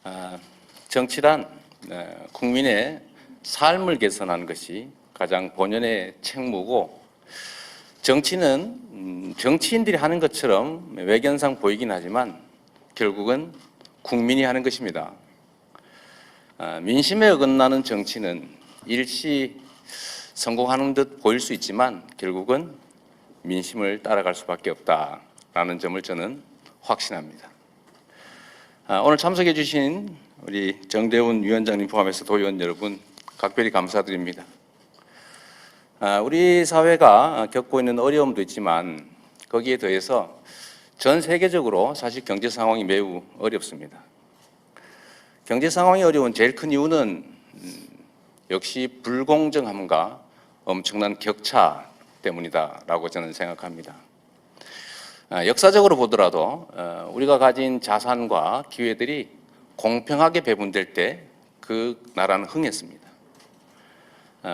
아, 정치란 국민의 삶을 개선하는 것이 가장 본연의 책무고, 정치는 정치인들이 하는 것처럼 외견상 보이긴 하지만 결국은 국민이 하는 것입니다. 민심에 어긋나는 정치는 일시 성공하는 듯 보일 수 있지만 결국은 민심을 따라갈 수밖에 없다라는 점을 저는 확신합니다. 오늘 참석해 주신 우리 정대훈 위원장님 포함해서 도의원 여러분, 각별히 감사드립니다. 우리 사회가 겪고 있는 어려움도 있지만 거기에 더해서 전 세계적으로 사실 경제 상황이 매우 어렵습니다. 경제 상황이 어려운 제일 큰 이유는 역시 불공정함과 엄청난 격차 때문이다라고 저는 생각합니다. 역사적으로 보더라도 우리가 가진 자산과 기회들이 공평하게 배분될 때 그 나라는 흥했습니다.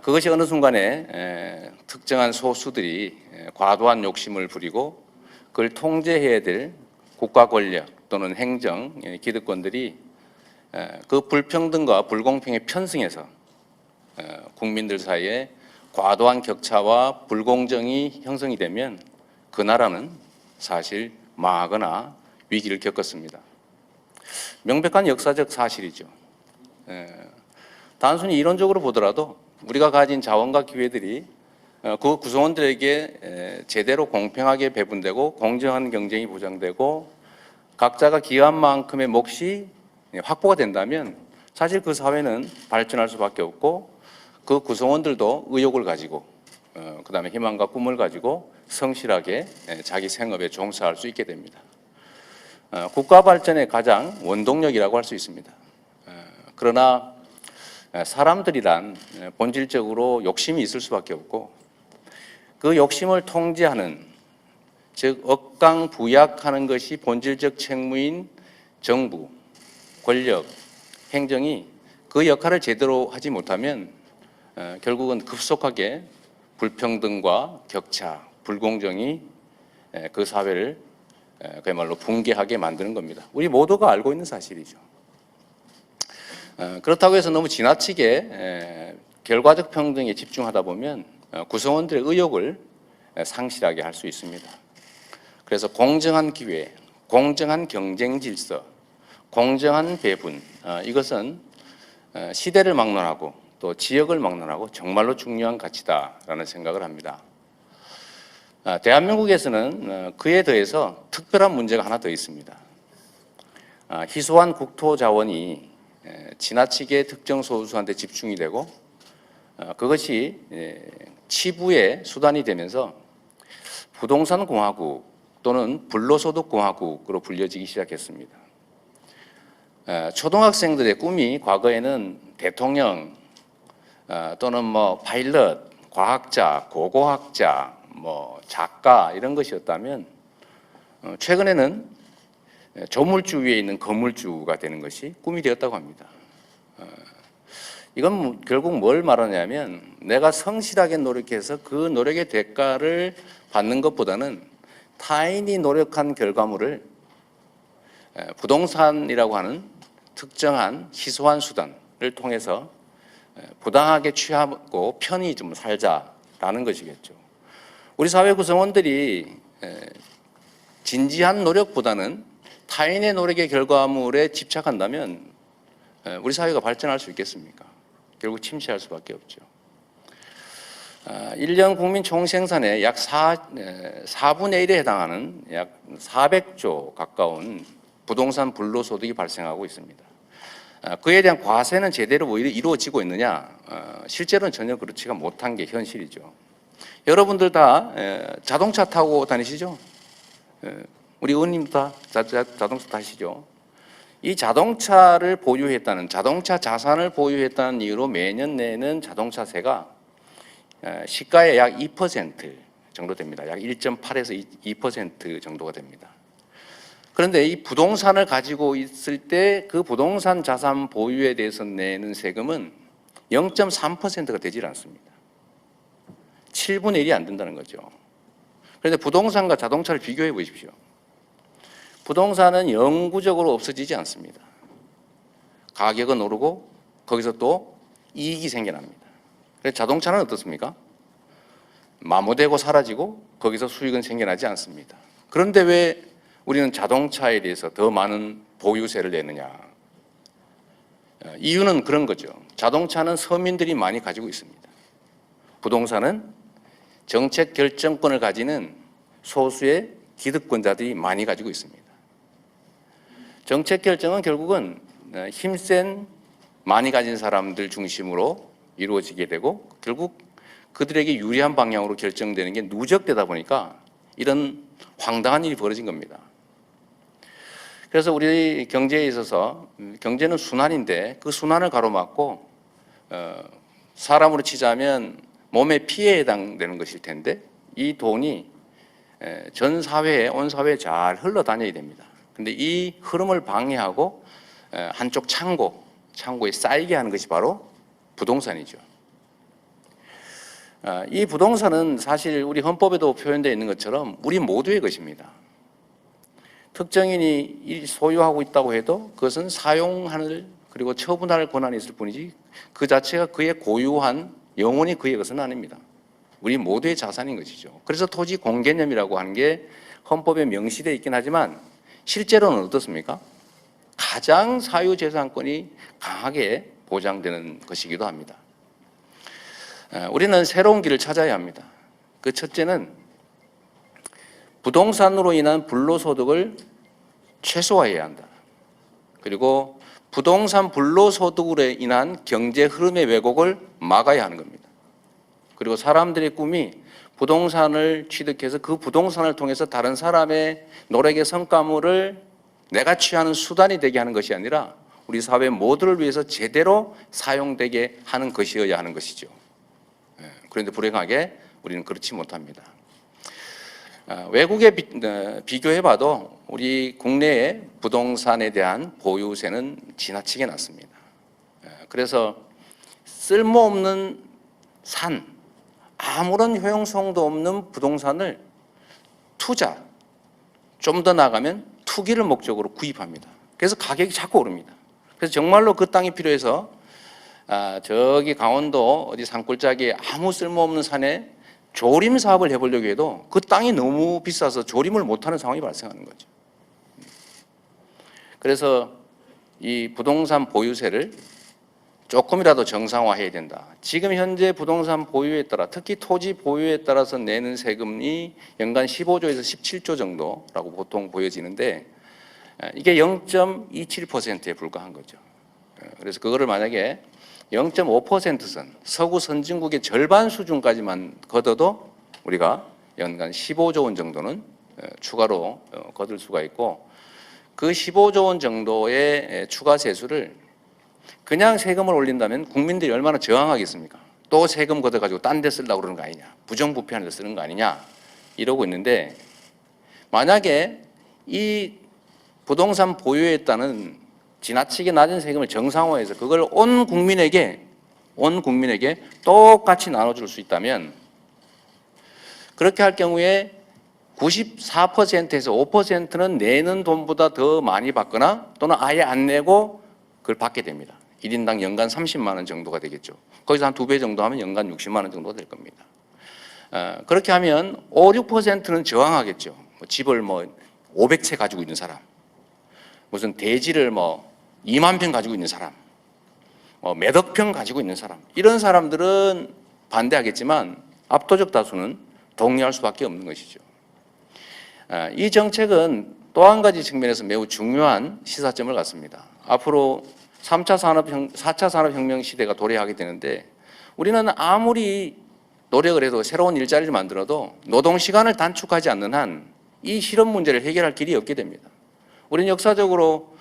그것이 어느 순간에 특정한 소수들이 과도한 욕심을 부리고 그걸 통제해야 될 국가 권력 또는 행정 기득권들이 그 불평등과 불공평에 편승해서 국민들 사이에 과도한 격차와 불공정이 형성이 되면 그 나라는 사실 망하거나 위기를 겪었습니다. 명백한 역사적 사실이죠. 단순히 이론적으로 보더라도 우리가 가진 자원과 기회들이 그 구성원들에게 제대로 공평하게 배분되고 공정한 경쟁이 보장되고 각자가 기여한 만큼의 몫이 확보가 된다면 사실 그 사회는 발전할 수밖에 없고 그 구성원들도 의욕을 가지고 그다음에 희망과 꿈을 가지고 성실하게 자기 생업에 종사할 수 있게 됩니다. 국가 발전의 가장 원동력이라고 할 수 있습니다. 그러나 사람들이란 본질적으로 욕심이 있을 수밖에 없고 그 욕심을 통제하는, 즉 억강부약하는 것이 본질적 책무인 정부, 권력, 행정이 그 역할을 제대로 하지 못하면 결국은 급속하게 불평등과 격차, 불공정이 그 사회를 그야말로 붕괴하게 만드는 겁니다. 우리 모두가 알고 있는 사실이죠. 그렇다고 해서 너무 지나치게 결과적 평등에 집중하다 보면 구성원들의 의욕을 상실하게 할 수 있습니다. 그래서 공정한 기회, 공정한 경쟁 질서, 공정한 배분, 이것은 시대를 막론하고 또 지역을 막론하고 정말로 중요한 가치다라는 생각을 합니다. 대한민국에서는 그에 더해서 특별한 문제가 하나 더 있습니다. 희소한 국토 자원이 지나치게 특정 소수한테 집중이 되고 그것이 치부의 수단이 되면서 부동산 공화국 또는 불로소득 공화국으로 불려지기 시작했습니다. 초등학생들의 꿈이 과거에는 대통령 또는 파일럿, 과학자, 고고학자, 작가 이런 것이었다면 최근에는 조물주 위에 있는 건물주가 되는 것이 꿈이 되었다고 합니다. 이건 결국 뭘 말하냐면 내가 성실하게 노력해서 그 노력의 대가를 받는 것보다는 타인이 노력한 결과물을 부동산이라고 하는 특정한 희소한 수단을 통해서 부당하게 취하고 편히 좀 살자라는 것이겠죠. 우리 사회 구성원들이 진지한 노력보다는 타인의 노력의 결과물에 집착한다면 우리 사회가 발전할 수 있겠습니까? 결국 침체할 수밖에 없죠. 1년 국민 총생산의 약 4분의 1에 해당하는 약 400조 가까운 부동산 불로소득이 발생하고 있습니다. 그에 대한 과세는 제대로 오히려 이루어지고 있느냐? 실제로는 전혀 그렇지가 못한 게 현실이죠. 여러분들 다 자동차 타고 다니시죠? 우리 의원님도 다 자동차 타시죠? 이 자동차를 보유했다는, 자동차 자산을 보유했다는 이유로 매년 내는 자동차세가 시가의 약 2% 정도 됩니다. 약 1.8에서 2% 정도가 됩니다. 그런데 이 부동산을 가지고 있을 때 그 부동산 자산 보유에 대해서 내는 세금은 0.3%가 되질 않습니다. 7분의 1이 안 된다는 거죠. 그런데 부동산과 자동차를 비교해 보십시오. 부동산은 영구적으로 없어지지 않습니다. 가격은 오르고 거기서 또 이익이 생겨납니다. 그래서 자동차는 어떻습니까? 마모되고 사라지고 거기서 수익은 생겨나지 않습니다. 그런데 왜 우리는 자동차에 대해서 더 많은 보유세를 내느냐? 이유는 그런 거죠. 자동차는 서민들이 많이 가지고 있습니다. 부동산은 정책 결정권을 가지는 소수의 기득권자들이 많이 가지고 있습니다. 정책 결정은 결국은 힘센 많이 가진 사람들 중심으로 이루어지게 되고 결국 그들에게 유리한 방향으로 결정되는 게 누적되다 보니까 이런 황당한 일이 벌어진 겁니다. 그래서 우리 경제에 있어서 경제는 순환인데 그 순환을 가로막고 사람으로 치자면 몸의 피해에 해당되는 것일 텐데 이 돈이 전 사회에 온 사회에 잘 흘러다녀야 됩니다. 근데 이 흐름을 방해하고 한쪽 창고에 쌓이게 하는 것이 바로 부동산이죠. 이 부동산은 사실 우리 헌법에도 표현되어 있는 것처럼 우리 모두의 것입니다. 특정인이 소유하고 있다고 해도 그것은 사용할 그리고 처분할 권한이 있을 뿐이지 그 자체가 그의 고유한 영원히 그의 것은 아닙니다. 우리 모두의 자산인 것이죠. 그래서 토지 공개념이라고 하는 게 헌법에 명시되어 있긴 하지만 실제로는 어떻습니까? 가장 사유재산권이 강하게 보장되는 것이기도 합니다. 우리는 새로운 길을 찾아야 합니다. 그 첫째는 부동산으로 인한 불로소득을 최소화해야 한다. 그리고 부동산 불로소득으로 인한 경제 흐름의 왜곡을 막아야 하는 겁니다. 그리고 사람들의 꿈이 부동산을 취득해서 그 부동산을 통해서 다른 사람의 노력의 성과물을 내가 취하는 수단이 되게 하는 것이 아니라 우리 사회 모두를 위해서 제대로 사용되게 하는 것이어야 하는 것이죠. 그런데 불행하게 우리는 그렇지 못합니다. 외국에 비교해봐도 우리 국내의 부동산에 대한 보유세는 지나치게 낮습니다. 그래서 쓸모없는 아무런 효용성도 없는 부동산을 투자, 좀 더 나가면 투기를 목적으로 구입합니다. 그래서 가격이 자꾸 오릅니다. 그래서 정말로 그 땅이 필요해서 저기 강원도 어디 산골짜기에 아무 쓸모없는 산에 조림 사업을 해보려고 해도 그 땅이 너무 비싸서 조림을 못하는 상황이 발생하는 거죠. 그래서 이 부동산 보유세를 조금이라도 정상화해야 된다. 지금 현재 부동산 보유에 따라 특히 토지 보유에 따라서 내는 세금이 연간 15조에서 17조 정도라고 보통 보여지는데 이게 0.27%에 불과한 거죠. 그래서 그거를 만약에 0.5%선 서구 선진국의 절반 수준까지만 걷어도 우리가 연간 15조 원 정도는 추가로 거둘 수가 있고 그 15조 원 정도의 추가 세수를 그냥 세금을 올린다면 국민들이 얼마나 저항하겠습니까? 또 세금 걷어가지고 딴 데 쓰려고 그러는 거 아니냐, 부정부패하는 데 쓰는 거 아니냐 이러고 있는데 만약에 이 부동산 보유에 따른 지나치게 낮은 세금을 정상화해서 그걸 온 국민에게 똑같이 나눠줄 수 있다면 그렇게 할 경우에 94%에서 5%는 내는 돈보다 더 많이 받거나 또는 아예 안 내고 그걸 받게 됩니다. 1인당 연간 30만 원 정도가 되겠죠. 거기서 한 2배 정도 하면 연간 60만 원 정도가 될 겁니다. 그렇게 하면 5, 6%는 저항하겠죠. 집을 500채 가지고 있는 사람, 무슨 대지를 2만 평 가지고 있는 사람, 몇억 평 가지고 있는 사람, 이런 사람들은 반대하겠지만 압도적 다수는 동의할 수밖에 없는 것이죠. 이 정책은 또 한 가지 측면에서 매우 중요한 시사점을 갖습니다. 앞으로 4차 산업혁명 시대가 도래하게 되는데 우리는 아무리 노력을 해도 새로운 일자리를 만들어도 노동시간을 단축하지 않는 한 이 실업 문제를 해결할 길이 없게 됩니다. 우리는 역사적으로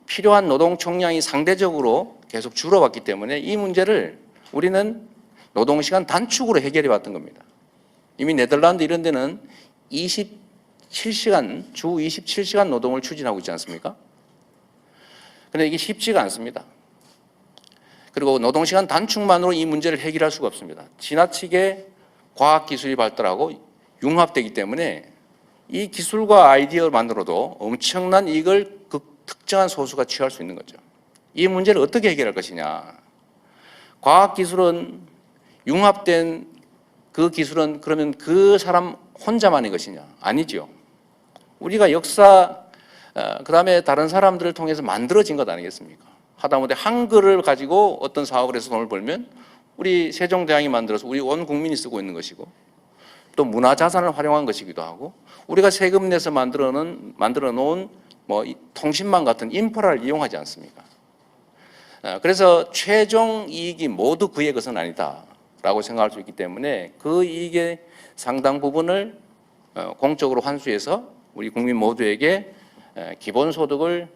필요한 노동 총량이 상대적으로 계속 줄어왔기 때문에 이 문제를 우리는 노동시간 단축으로 해결해 왔던 겁니다. 이미 네덜란드 이런 데는 27시간, 주 27시간 노동을 추진하고 있지 않습니까? 그런데 이게 쉽지가 않습니다. 그리고 노동시간 단축만으로 이 문제를 해결할 수가 없습니다. 지나치게 과학기술이 발달하고 융합되기 때문에 이 기술과 아이디어만으로도 엄청난 이익을 그 특정한 소수가 취할 수 있는 거죠. 이 문제를 어떻게 해결할 것이냐. 과학기술은 융합된 그 기술은 그러면 그 사람 혼자만의 것이냐? 아니죠. 우리가 역사, 그 다음에 다른 사람들을 통해서 만들어진 것 아니겠습니까? 하다못해 한글을 가지고 어떤 사업을 해서 돈을 벌면 우리 세종대왕이 만들어서 우리 온 국민이 쓰고 있는 것이고 또 문화자산을 활용한 것이기도 하고 우리가 세금 내서 만들어 놓은 뭐 통신망 같은 인프라를 이용하지 않습니까? 그래서 최종 이익이 모두 그의 것은 아니다라고 생각할 수 있기 때문에 그 이익의 상당 부분을 공적으로 환수해서 우리 국민 모두에게 기본소득을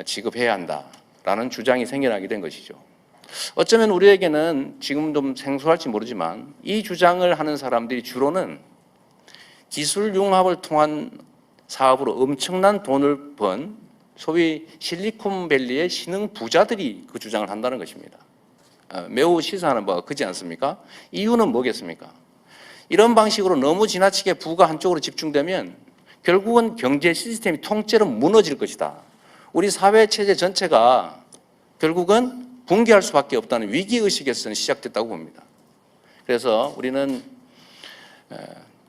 지급해야 한다라는 주장이 생겨나게 된 것이죠. 어쩌면 우리에게는 지금 좀 생소할지 모르지만 이 주장을 하는 사람들이 주로는 기술 융합을 통한 사업으로 엄청난 돈을 번 소위 실리콘밸리의 신흥 부자들이 그 주장을 한다는 것입니다. 매우 시사하는 바가 크지 않습니까? 이유는 뭐겠습니까? 이런 방식으로 너무 지나치게 부가 한쪽으로 집중되면 결국은 경제 시스템이 통째로 무너질 것이다. 우리 사회 체제 전체가 결국은 붕괴할 수밖에 없다는 위기의식에서 시작됐다고 봅니다. 그래서 우리는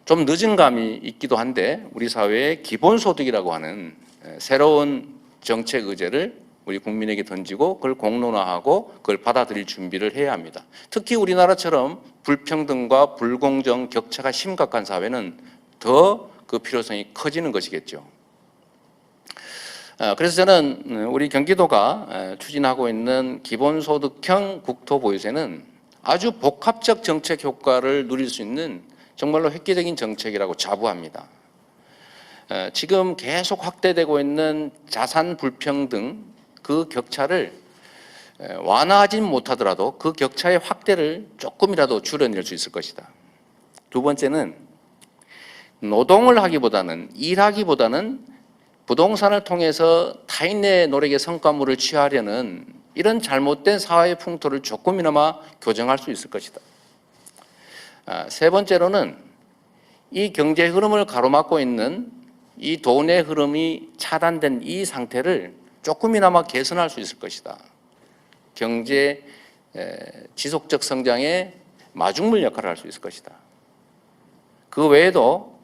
좀 늦은 감이 있기도 한데 우리 사회의 기본소득이라고 하는 새로운 정책 의제를 우리 국민에게 던지고 그걸 공론화하고 그걸 받아들일 준비를 해야 합니다. 특히 우리나라처럼 불평등과 불공정, 격차가 심각한 사회는 더 그 필요성이 커지는 것이겠죠. 그래서 저는 우리 경기도가 추진하고 있는 기본소득형 국토보유세는 아주 복합적 정책 효과를 누릴 수 있는 정말로 획기적인 정책이라고 자부합니다. 지금 계속 확대되고 있는 자산 불평등 그 격차를 완화하지 못하더라도 그 격차의 확대를 조금이라도 줄여낼 수 있을 것이다. 두 번째는 노동을 하기보다는 일하기보다는 부동산을 통해서 타인의 노력의 성과물을 취하려는 이런 잘못된 사회의 풍토를 조금이나마 교정할 수 있을 것이다. 세 번째로는 이 경제 흐름을 가로막고 있는 이 돈의 흐름이 차단된 이 상태를 조금이나마 개선할 수 있을 것이다. 경제 지속적 성장의 마중물 역할을 할 수 있을 것이다. 그 외에도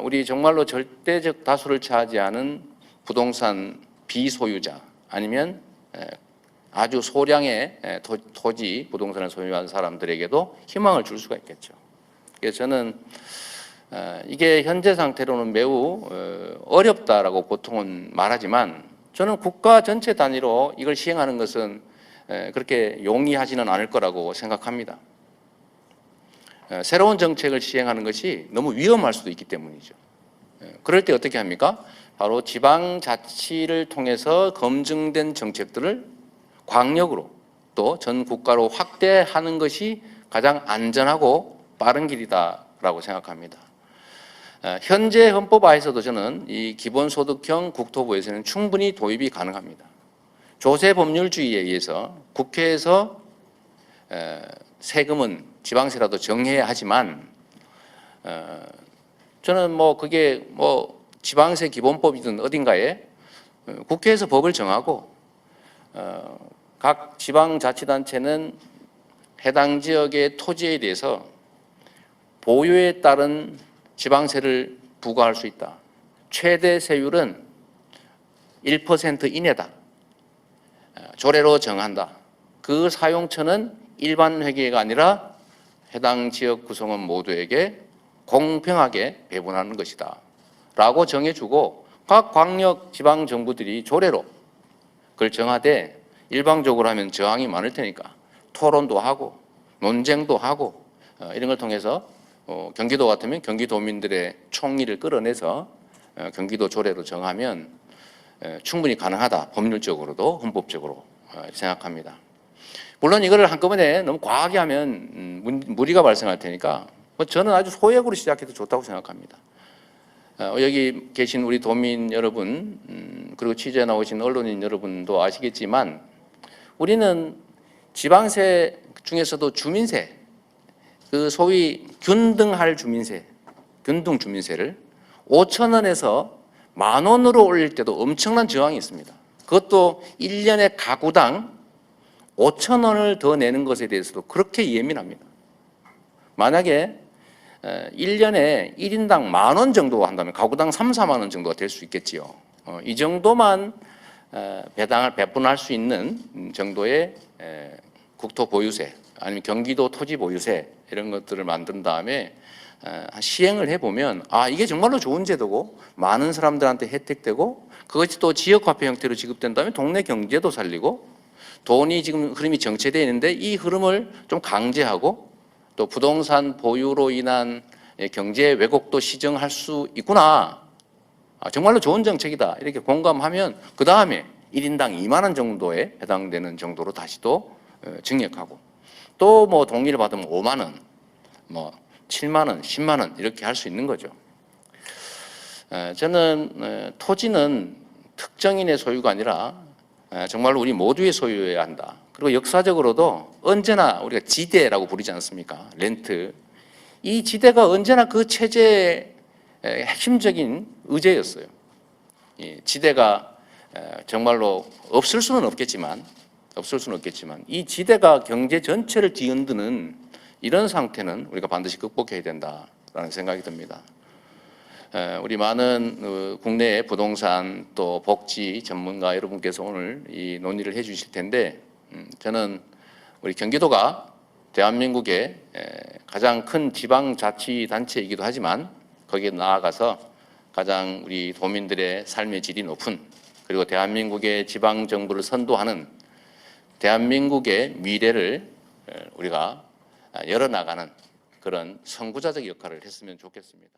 우리 정말로 절대적 다수를 차지하는 부동산 비소유자 아니면 아주 소량의 토지, 부동산을 소유한 사람들에게도 희망을 줄 수가 있겠죠. 그래서 저는 이게 현재 상태로는 매우 어렵다라고 보통은 말하지만 저는 국가 전체 단위로 이걸 시행하는 것은 그렇게 용이하지는 않을 거라고 생각합니다. 새로운 정책을 시행하는 것이 너무 위험할 수도 있기 때문이죠. 그럴 때 어떻게 합니까? 바로 지방자치를 통해서 검증된 정책들을 광역으로 또 전 국가로 확대하는 것이 가장 안전하고 빠른 길이다라고 생각합니다. 현재 헌법화에서도 저는 이 기본소득형 국토부에서는 충분히 도입이 가능합니다. 조세법률주의에 의해서 국회에서 세금은 지방세라도 정해야 하지만 저는 뭐 그게 뭐 지방세 기본법이든 어딘가에 국회에서 법을 정하고 각 지방자치단체는 해당 지역의 토지에 대해서 보유에 따른 지방세를 부과할 수 있다. 최대 세율은 1% 이내다. 조례로 정한다. 그 사용처는 일반 회계가 아니라 해당 지역 구성원 모두에게 공평하게 배분하는 것이다 라고 정해주고 각 광역 지방 정부들이 조례로 그걸 정하되 일방적으로 하면 저항이 많을 테니까 토론도 하고 논쟁도 하고 이런 걸 통해서 경기도 같으면 경기도민들의 총의를 끌어내서 경기도 조례로 정하면 충분히 가능하다. 법률적으로도 헌법적으로 생각합니다. 물론 이거를 한꺼번에 너무 과하게 하면 무리가 발생할 테니까 저는 아주 소액으로 시작해도 좋다고 생각합니다. 여기 계신 우리 도민 여러분 그리고 취재해 나오신 언론인 여러분도 아시겠지만 우리는 지방세 중에서도 주민세 그 소위 균등할 주민세, 균등 주민세를 5,000원에서 10,000원으로 올릴 때도 엄청난 저항이 있습니다. 그것도 1년에 가구당 5천 원을 더 내는 것에 대해서도 그렇게 예민합니다. 만약에 1년에 1인당 10,000원 정도 한다면 가구당 3, 4만 원 정도가 될 수 있겠지요. 이 정도만 배당을 배분할 수 있는 정도의 국토보유세 아니면 경기도 토지보유세 이런 것들을 만든 다음에 시행을 해보면 이게 정말로 좋은 제도고 많은 사람들한테 혜택되고 그것이 또 지역화폐 형태로 지급된다면 동네 경제도 살리고 돈이 지금 흐름이 정체되어 있는데 이 흐름을 좀 강제하고 또 부동산 보유로 인한 경제 왜곡도 시정할 수 있구나. 정말로 좋은 정책이다. 이렇게 공감하면 그 다음에 1인당 2만 원 정도에 해당되는 정도로 다시 또 증액하고 또 뭐 동의를 받으면 5만 원, 뭐 7만 원, 10만 원 이렇게 할 수 있는 거죠. 저는 토지는 특정인의 소유가 아니라 정말로 우리 모두의 소유여야 한다. 그리고 역사적으로도 언제나 우리가 지대라고 부르지 않습니까? 렌트. 이 지대가 언제나 그 체제의 핵심적인 의제였어요. 이 지대가 정말로 없을 수는 없겠지만 이 지대가 경제 전체를 뒤흔드는 이런 상태는 우리가 반드시 극복해야 된다라는 생각이 듭니다. 우리 많은 국내의 부동산 또 복지 전문가 여러분께서 오늘 이 논의를 해 주실 텐데 저는 우리 경기도가 대한민국의 가장 큰 지방자치단체이기도 하지만 거기에 나아가서 가장 우리 도민들의 삶의 질이 높은 그리고 대한민국의 지방정부를 선도하는 대한민국의 미래를 우리가 열어나가는 그런 선구자적 역할을 했으면 좋겠습니다.